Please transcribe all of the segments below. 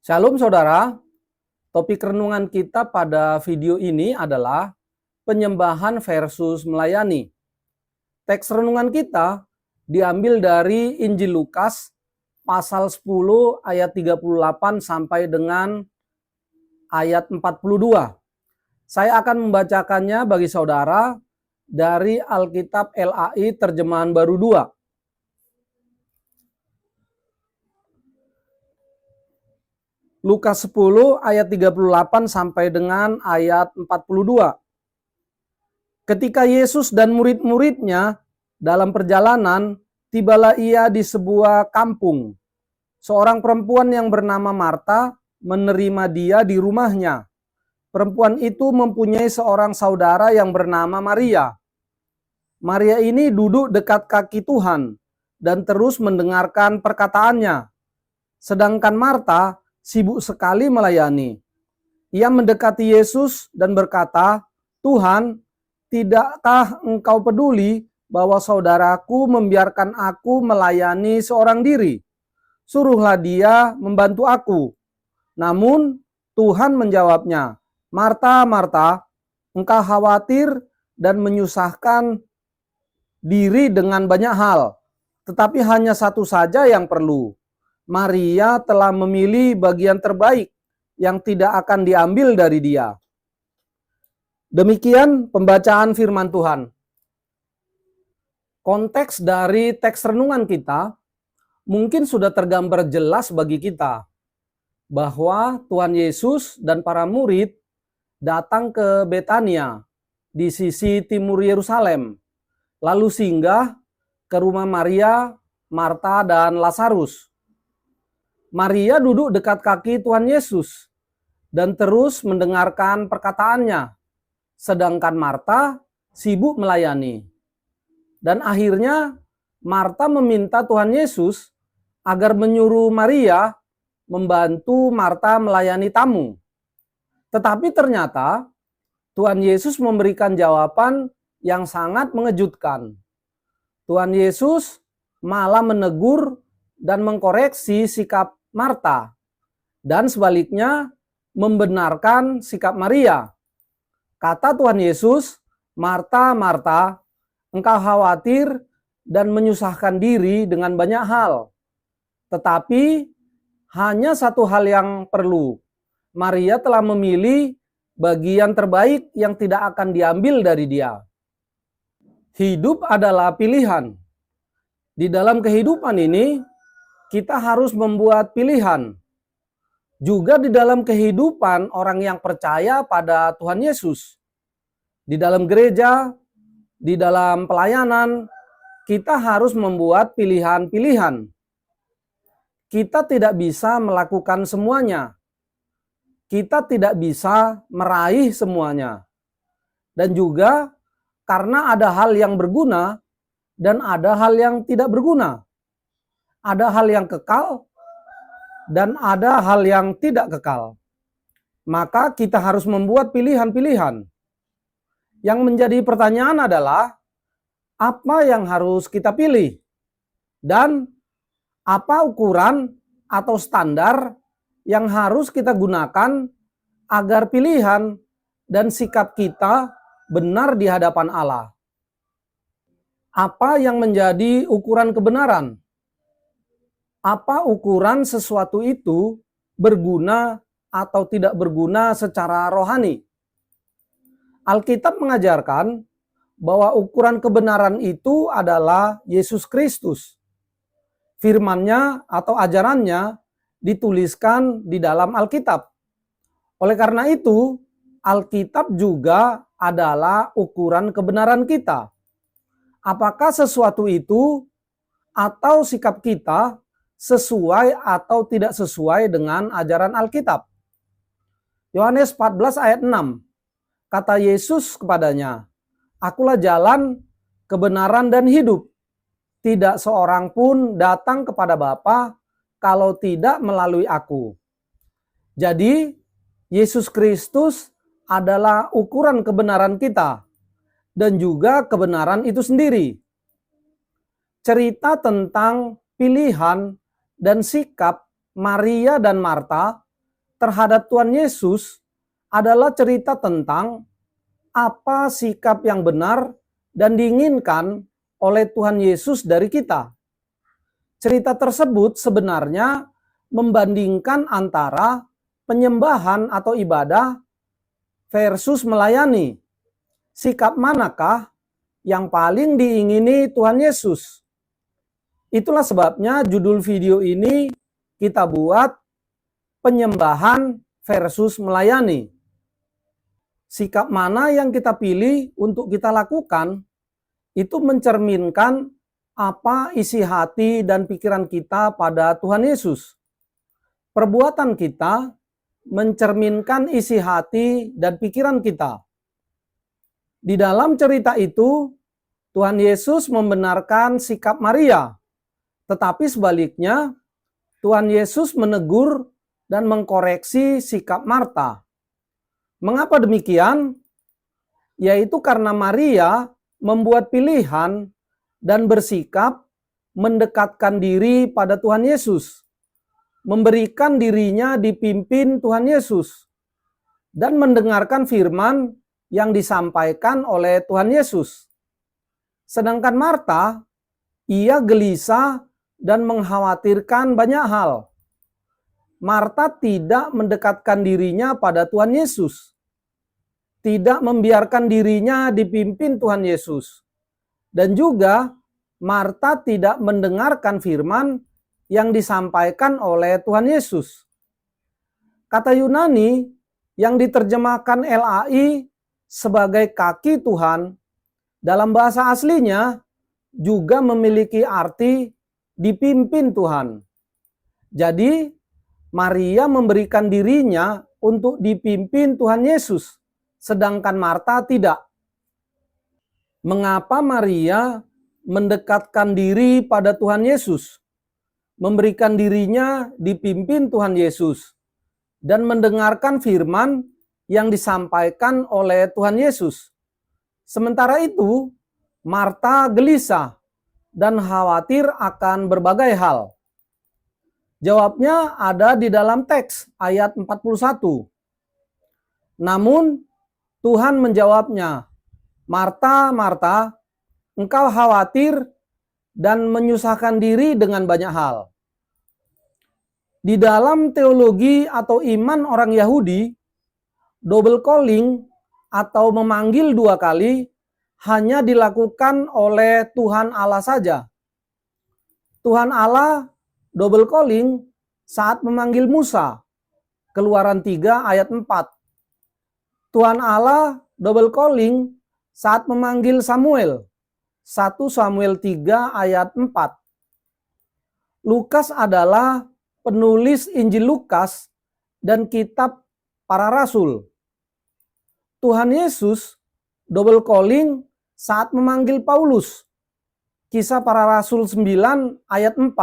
Shalom saudara, topik renungan kita pada video ini adalah penyembahan versus melayani. Teks renungan kita diambil dari Injil Lukas pasal 10 ayat 38 sampai dengan ayat 42. Saya akan membacakannya bagi saudara dari Alkitab LAI Terjemahan Baru 2. Lukas 10 ayat 38 sampai dengan ayat 42. Ketika Yesus dan murid-muridnya dalam perjalanan, tibalah ia di sebuah kampung. Seorang perempuan yang bernama Marta menerima dia di rumahnya. Perempuan itu mempunyai seorang saudara yang bernama Maria. Maria ini duduk dekat kaki Tuhan dan terus mendengarkan perkataannya. Sedangkan Marta sibuk sekali melayani. Ia mendekati Yesus dan berkata, "Tuhan, tidakkah engkau peduli bahwa saudaraku membiarkan aku melayani seorang diri? Suruhlah dia membantu aku." Namun Tuhan menjawabnya, "Marta, Marta, engkau khawatir dan menyusahkan diri dengan banyak hal, tetapi hanya satu saja yang perlu. Maria telah memilih bagian terbaik yang tidak akan diambil dari dia." Demikian pembacaan firman Tuhan. Konteks dari teks renungan kita mungkin sudah tergambar jelas bagi kita bahwa Tuhan Yesus dan para murid datang ke Betania di sisi timur Yerusalem, lalu singgah ke rumah Maria, Marta, dan Lazarus. Maria duduk dekat kaki Tuhan Yesus dan terus mendengarkan perkataannya, sedangkan Marta sibuk melayani. Dan akhirnya Marta meminta Tuhan Yesus agar menyuruh Maria membantu Marta melayani tamu. Tetapi ternyata Tuhan Yesus memberikan jawaban yang sangat mengejutkan. Tuhan Yesus malah menegur dan mengkoreksi sikap Marta, dan sebaliknya membenarkan sikap Maria. Kata Tuhan Yesus, "Marta, Marta, engkau khawatir dan menyusahkan diri dengan banyak hal. Tetapi hanya satu hal yang perlu. Maria telah memilih bagian terbaik yang tidak akan diambil dari dia." Hidup adalah pilihan. Di dalam kehidupan ini, kita harus membuat pilihan. Juga di dalam kehidupan orang yang percaya pada Tuhan Yesus. Di dalam gereja, di dalam pelayanan, kita harus membuat pilihan-pilihan. Kita tidak bisa melakukan semuanya. Kita tidak bisa meraih semuanya. Dan juga karena ada hal yang berguna dan ada hal yang tidak berguna. Ada hal yang kekal dan ada hal yang tidak kekal. Maka kita harus membuat pilihan-pilihan. Yang menjadi pertanyaan adalah, apa yang harus kita pilih? Dan apa ukuran atau standar yang harus kita gunakan agar pilihan dan sikap kita benar di hadapan Allah? Apa yang menjadi ukuran kebenaran? Apa ukuran sesuatu itu berguna atau tidak berguna secara rohani? Alkitab mengajarkan bahwa ukuran kebenaran itu adalah Yesus Kristus. Firman-Nya atau ajarannya dituliskan di dalam Alkitab. Oleh karena itu, Alkitab juga adalah ukuran kebenaran kita. Apakah sesuatu itu atau sikap kita sesuai atau tidak sesuai dengan ajaran Alkitab? Yohanes 14 ayat 6. Kata Yesus kepadanya, "Akulah jalan, kebenaran, dan hidup. Tidak seorang pun datang kepada Bapa kalau tidak melalui aku." Jadi, Yesus Kristus adalah ukuran kebenaran kita dan juga kebenaran itu sendiri. Cerita tentang pilihan dan sikap Maria dan Marta terhadap Tuhan Yesus adalah cerita tentang apa sikap yang benar dan diinginkan oleh Tuhan Yesus dari kita. Cerita tersebut sebenarnya membandingkan antara penyembahan atau ibadah versus melayani. Sikap manakah yang paling diingini Tuhan Yesus? Itulah sebabnya judul video ini kita buat penyembahan versus melayani. Sikap mana yang kita pilih untuk kita lakukan itu mencerminkan apa isi hati dan pikiran kita pada Tuhan Yesus. Perbuatan kita mencerminkan isi hati dan pikiran kita. Di dalam cerita itu, Tuhan Yesus membenarkan sikap Maria, tetapi sebaliknya, Tuhan Yesus menegur dan mengkoreksi sikap Marta. Mengapa demikian? Yaitu karena Maria membuat pilihan dan bersikap mendekatkan diri pada Tuhan Yesus, memberikan dirinya dipimpin Tuhan Yesus, dan mendengarkan firman yang disampaikan oleh Tuhan Yesus. Sedangkan Marta, ia gelisah dan mengkhawatirkan banyak hal. Marta tidak mendekatkan dirinya pada Tuhan Yesus, tidak membiarkan dirinya dipimpin Tuhan Yesus, dan juga Marta tidak mendengarkan firman yang disampaikan oleh Tuhan Yesus. Kata Yunani yang diterjemahkan LAI sebagai kaki Tuhan, dalam bahasa aslinya juga memiliki arti dipimpin Tuhan. Jadi, Maria memberikan dirinya untuk dipimpin Tuhan Yesus, sedangkan Marta tidak. Mengapa Maria mendekatkan diri pada Tuhan Yesus, memberikan dirinya dipimpin Tuhan Yesus, dan mendengarkan firman yang disampaikan oleh Tuhan Yesus? Sementara itu, Marta gelisah dan khawatir akan berbagai hal. Jawabnya ada di dalam teks ayat 41. Namun Tuhan menjawabnya, "Marta, Marta, engkau khawatir dan menyusahkan diri dengan banyak hal." Di dalam teologi atau iman orang Yahudi, double calling atau memanggil dua kali hanya dilakukan oleh Tuhan Allah saja. Tuhan Allah double calling saat memanggil Musa, Keluaran 3 ayat 4. Tuhan Allah double calling saat memanggil Samuel, 1 Samuel 3 ayat 4. Lukas adalah penulis Injil Lukas dan kitab para rasul. Tuhan Yesus double calling saat memanggil Paulus, Kisah Para Rasul 9 ayat 4.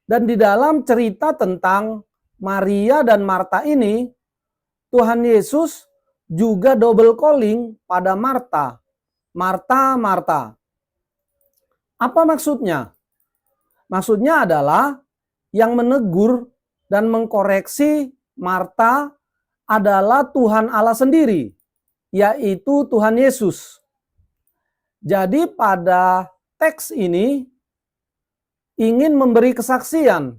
Dan di dalam cerita tentang Maria dan Marta ini, Tuhan Yesus juga double calling pada Marta. Marta, Marta. Apa maksudnya? Maksudnya adalah yang menegur dan mengkoreksi Marta adalah Tuhan Allah sendiri, yaitu Tuhan Yesus. Jadi pada teks ini ingin memberi kesaksian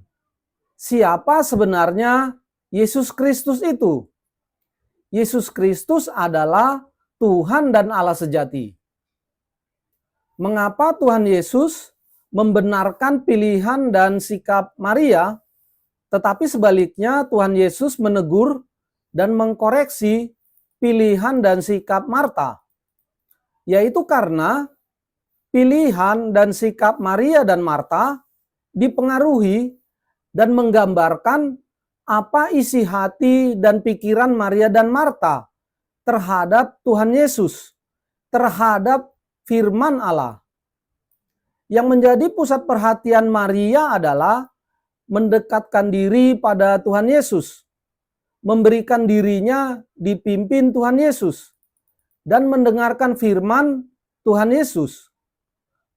siapa sebenarnya Yesus Kristus itu. Yesus Kristus adalah Tuhan dan Allah sejati. Mengapa Tuhan Yesus membenarkan pilihan dan sikap Maria, tetapi sebaliknya Tuhan Yesus menegur dan mengkoreksi pilihan dan sikap Marta? Yaitu karena pilihan dan sikap Maria dan Marta dipengaruhi dan menggambarkan apa isi hati dan pikiran Maria dan Marta terhadap Tuhan Yesus, terhadap firman Allah. Yang menjadi pusat perhatian Maria adalah mendekatkan diri pada Tuhan Yesus, memberikan dirinya dipimpin Tuhan Yesus, dan mendengarkan firman Tuhan Yesus.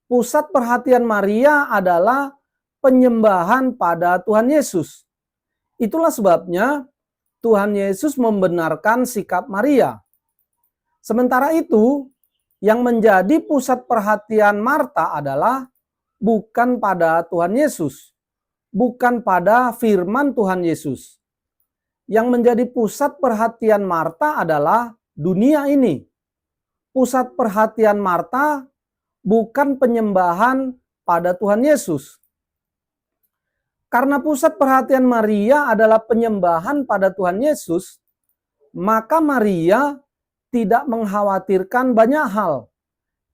Pusat perhatian Maria adalah penyembahan pada Tuhan Yesus. Itulah sebabnya Tuhan Yesus membenarkan sikap Maria. Sementara itu, yang menjadi pusat perhatian Marta adalah bukan pada Tuhan Yesus, bukan pada firman Tuhan Yesus. Yang menjadi pusat perhatian Marta adalah dunia ini. Pusat perhatian Marta bukan penyembahan pada Tuhan Yesus. Karena pusat perhatian Maria adalah penyembahan pada Tuhan Yesus, maka Maria tidak mengkhawatirkan banyak hal,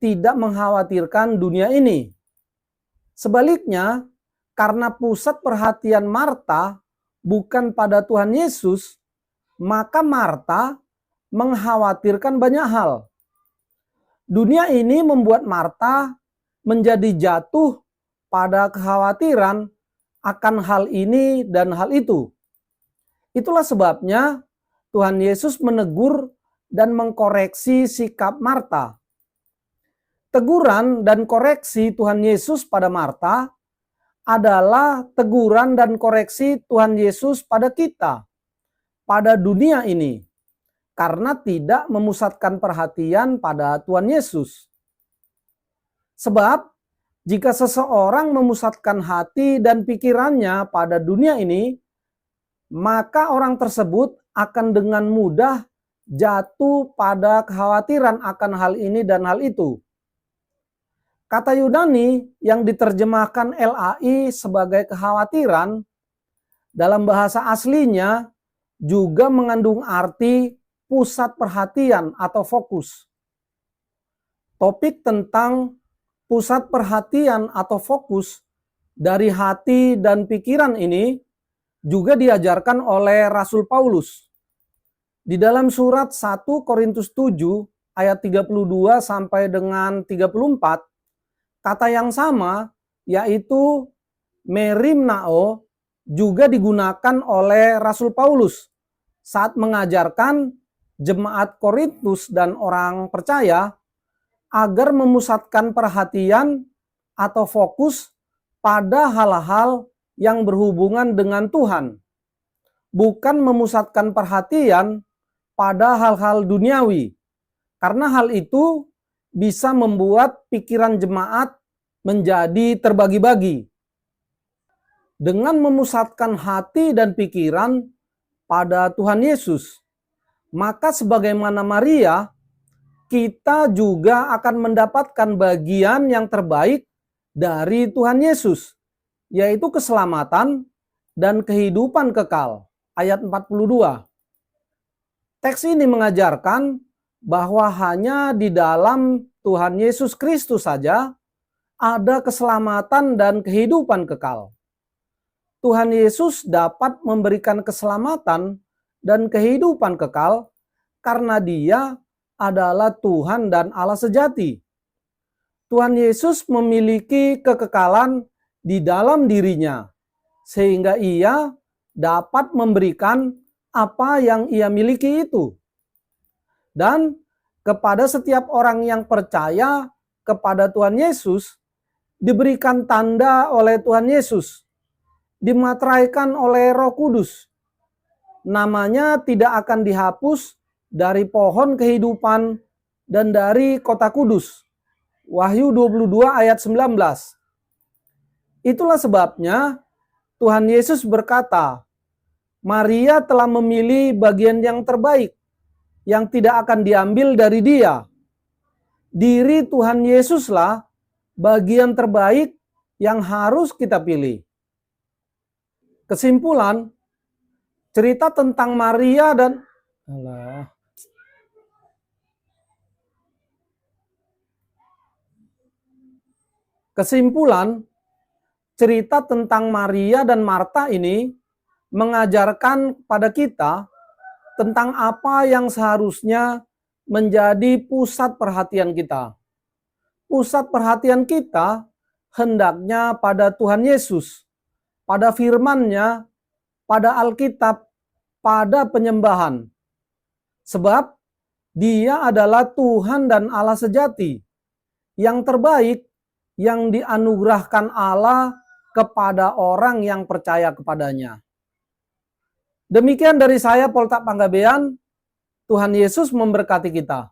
tidak mengkhawatirkan dunia ini. Sebaliknya, karena pusat perhatian Marta bukan pada Tuhan Yesus, maka Marta mengkhawatirkan banyak hal. Dunia ini membuat Marta menjadi jatuh pada kekhawatiran akan hal ini dan hal itu. Itulah sebabnya Tuhan Yesus menegur dan mengkoreksi sikap Marta. Teguran dan koreksi Tuhan Yesus pada Marta adalah teguran dan koreksi Tuhan Yesus pada kita, pada dunia ini, karena tidak memusatkan perhatian pada Tuhan Yesus. Sebab, jika seseorang memusatkan hati dan pikirannya pada dunia ini, maka orang tersebut akan dengan mudah jatuh pada kekhawatiran akan hal ini dan hal itu. Kata Yunani yang diterjemahkan LAI sebagai kekhawatiran, dalam bahasa aslinya juga mengandung arti pusat perhatian atau fokus. Topik tentang pusat perhatian atau fokus dari hati dan pikiran ini juga diajarkan oleh Rasul Paulus. Di dalam surat 1 Korintus 7 ayat 32 sampai dengan 34, kata yang sama yaitu merimnao juga digunakan oleh Rasul Paulus saat mengajarkan jemaat Korintus dan orang percaya agar memusatkan perhatian atau fokus pada hal-hal yang berhubungan dengan Tuhan, bukan memusatkan perhatian pada hal-hal duniawi, karena hal itu bisa membuat pikiran jemaat menjadi terbagi-bagi. Dengan memusatkan hati dan pikiran pada Tuhan Yesus, maka sebagaimana Maria, kita juga akan mendapatkan bagian yang terbaik dari Tuhan Yesus, yaitu keselamatan dan kehidupan kekal. Ayat 42. Teks ini mengajarkan bahwa hanya di dalam Tuhan Yesus Kristus saja ada keselamatan dan kehidupan kekal. Tuhan Yesus dapat memberikan keselamatan dan kehidupan kekal karena Dia adalah Tuhan dan Allah sejati. Tuhan Yesus memiliki kekekalan di dalam dirinya, sehingga Ia dapat memberikan apa yang Ia miliki itu. Dan kepada setiap orang yang percaya kepada Tuhan Yesus, diberikan tanda oleh Tuhan Yesus, dimateraikan oleh Roh Kudus. Namanya tidak akan dihapus dari pohon kehidupan dan dari kota kudus. Wahyu 22 ayat 19. Itulah sebabnya Tuhan Yesus berkata, Maria telah memilih bagian yang terbaik, yang tidak akan diambil dari Dia. Diri Tuhan Yesuslah bagian terbaik yang harus kita pilih. Kesimpulan, cerita tentang Maria dan Kesimpulan, cerita tentang Maria dan Marta ini mengajarkan pada kita tentang apa yang seharusnya menjadi pusat perhatian kita. Pusat perhatian kita hendaknya pada Tuhan Yesus, pada firman-Nya, pada Alkitab, pada penyembahan. Sebab Dia adalah Tuhan dan Allah sejati, yang terbaik yang dianugerahkan Allah kepada orang yang percaya kepadanya. Demikian dari saya, Poltak Panggabean. Tuhan Yesus memberkati kita.